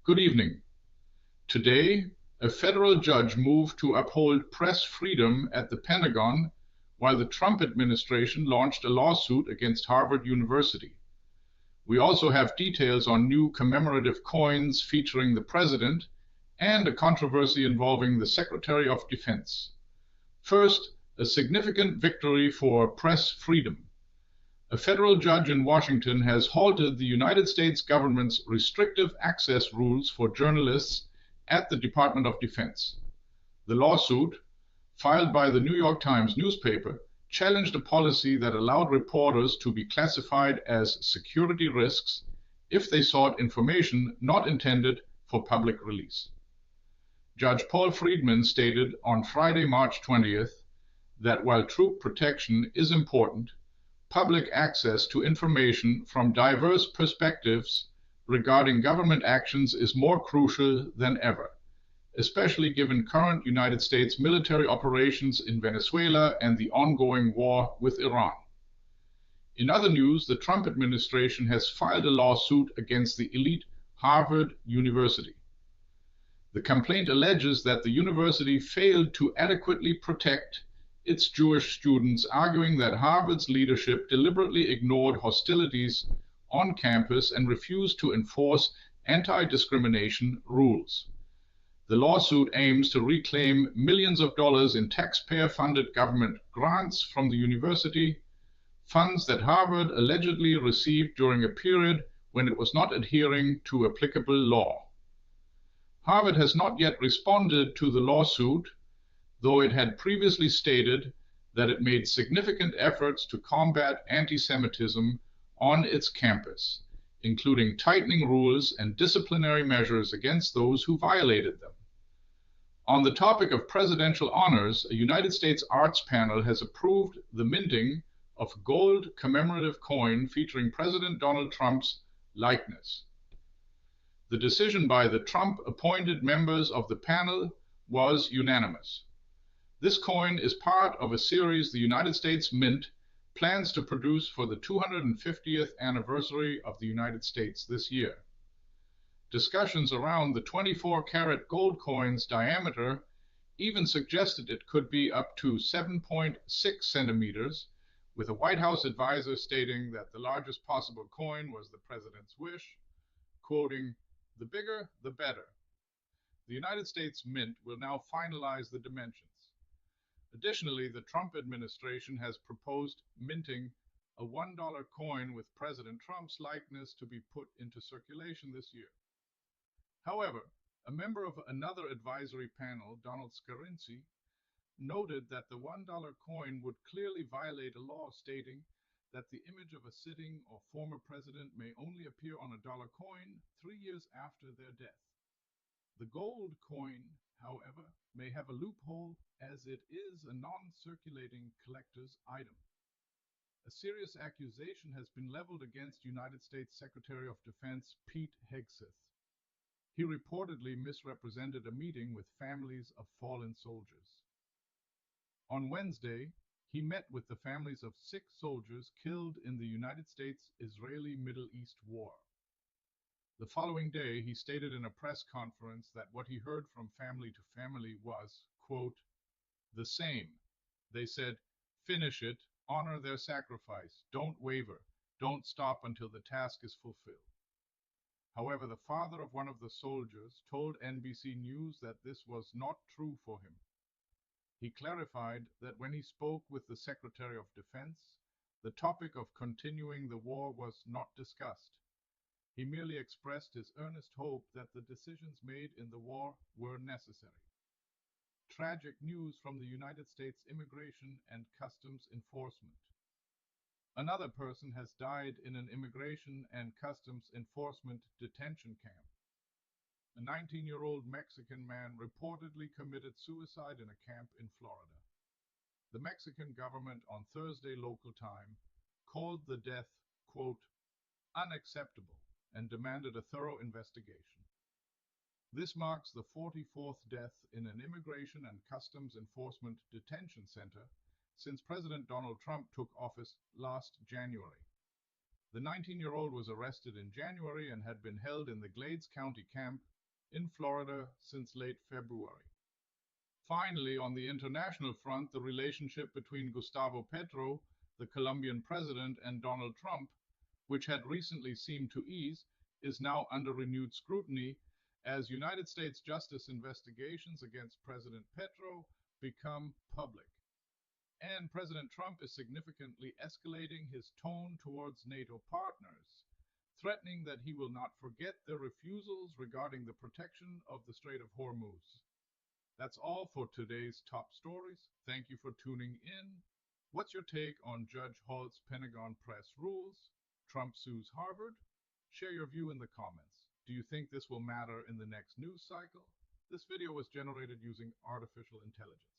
Good evening. Today, a federal judge moved to uphold press freedom at the Pentagon while the Trump administration launched a lawsuit against Harvard University. We also have details on new commemorative coins featuring the president and a controversy involving the Secretary of Defense. First, a significant victory for press freedom. A federal judge in Washington has halted the United States government's restrictive access rules for journalists at the Department of Defense. The lawsuit, filed by the New York Times newspaper, challenged a policy that allowed reporters to be classified as security risks if they sought information not intended for public release. Judge Paul Friedman stated on Friday, March 20th, that while troop protection is important, public access to information from diverse perspectives regarding government actions is more crucial than ever, especially given current United States military operations in Venezuela and the ongoing war with Iran. In other news, the Trump administration has filed a lawsuit against the elite Harvard University. The complaint alleges that the university failed to adequately protect its Jewish students, arguing that Harvard's leadership deliberately ignored hostilities on campus and refused to enforce anti-discrimination rules. The lawsuit aims to reclaim millions of dollars in taxpayer-funded government grants from the university, funds that Harvard allegedly received during a period when it was not adhering to applicable law. Harvard has not yet responded to the lawsuit, though it had previously stated that it made significant efforts to combat anti-Semitism on its campus, including tightening rules and disciplinary measures against those who violated them. On the topic of presidential honors, a United States arts panel has approved the minting of a gold commemorative coin featuring President Donald Trump's likeness. The decision by the Trump-appointed members of the panel was unanimous. This coin is part of a series the United States Mint plans to produce for the 250th anniversary of the United States this year. Discussions around the 24-karat gold coin's diameter even suggested it could be up to 7.6 centimeters, with a White House advisor stating that the largest possible coin was the president's wish, quoting, "The bigger, the better." The United States Mint will now finalize the dimensions. Additionally, the Trump administration has proposed minting a $1 coin with President Trump's likeness to be put into circulation this year. However, a member of another advisory panel, Donald Scarinci, noted that the $1 coin would clearly violate a law stating that the image of a sitting or former president may only appear on a dollar coin 3 years after their death. The gold coin, however, may have a loophole as it is a non-circulating collector's item. A serious accusation has been leveled against United States Secretary of Defense Pete Hegseth. He reportedly misrepresented a meeting with families of fallen soldiers. On Wednesday, he met with the families of 6 soldiers killed in the United States-Israeli Middle East war. The following day, he stated in a press conference that what he heard from family to family was, quote, "the same." They said, "Finish it, honor their sacrifice, don't waver, don't stop until the task is fulfilled." However, the father of one of the soldiers told NBC News that this was not true for him. He clarified that when he spoke with the Secretary of Defense, the topic of continuing the war was not discussed. He merely expressed his earnest hope that the decisions made in the war were necessary. Tragic news from the United States Immigration and Customs Enforcement. Another person has died in an Immigration and Customs Enforcement detention camp. A 19-year-old Mexican man reportedly committed suicide in a camp in Florida. The Mexican government on Thursday local time called the death, quote, "unacceptable," and demanded a thorough investigation. This marks the 44th death in an Immigration and Customs Enforcement detention center since President Donald Trump took office last January. The 19-year-old was arrested in January and had been held in the Glades County camp in Florida since late February. Finally, on the international front, the relationship between Gustavo Petro, the Colombian president, and Donald Trump, which had recently seemed to ease, is now under renewed scrutiny as United States justice investigations against President Petro become public. And President Trump is significantly escalating his tone towards NATO partners, threatening that he will not forget their refusals regarding the protection of the Strait of Hormuz. That's all for today's top stories. Thank you for tuning in. What's your take on Judge Holt's Pentagon press rules? Trump sues Harvard? Share your view in the comments. Do you think this will matter in the next news cycle? This video was generated using artificial intelligence.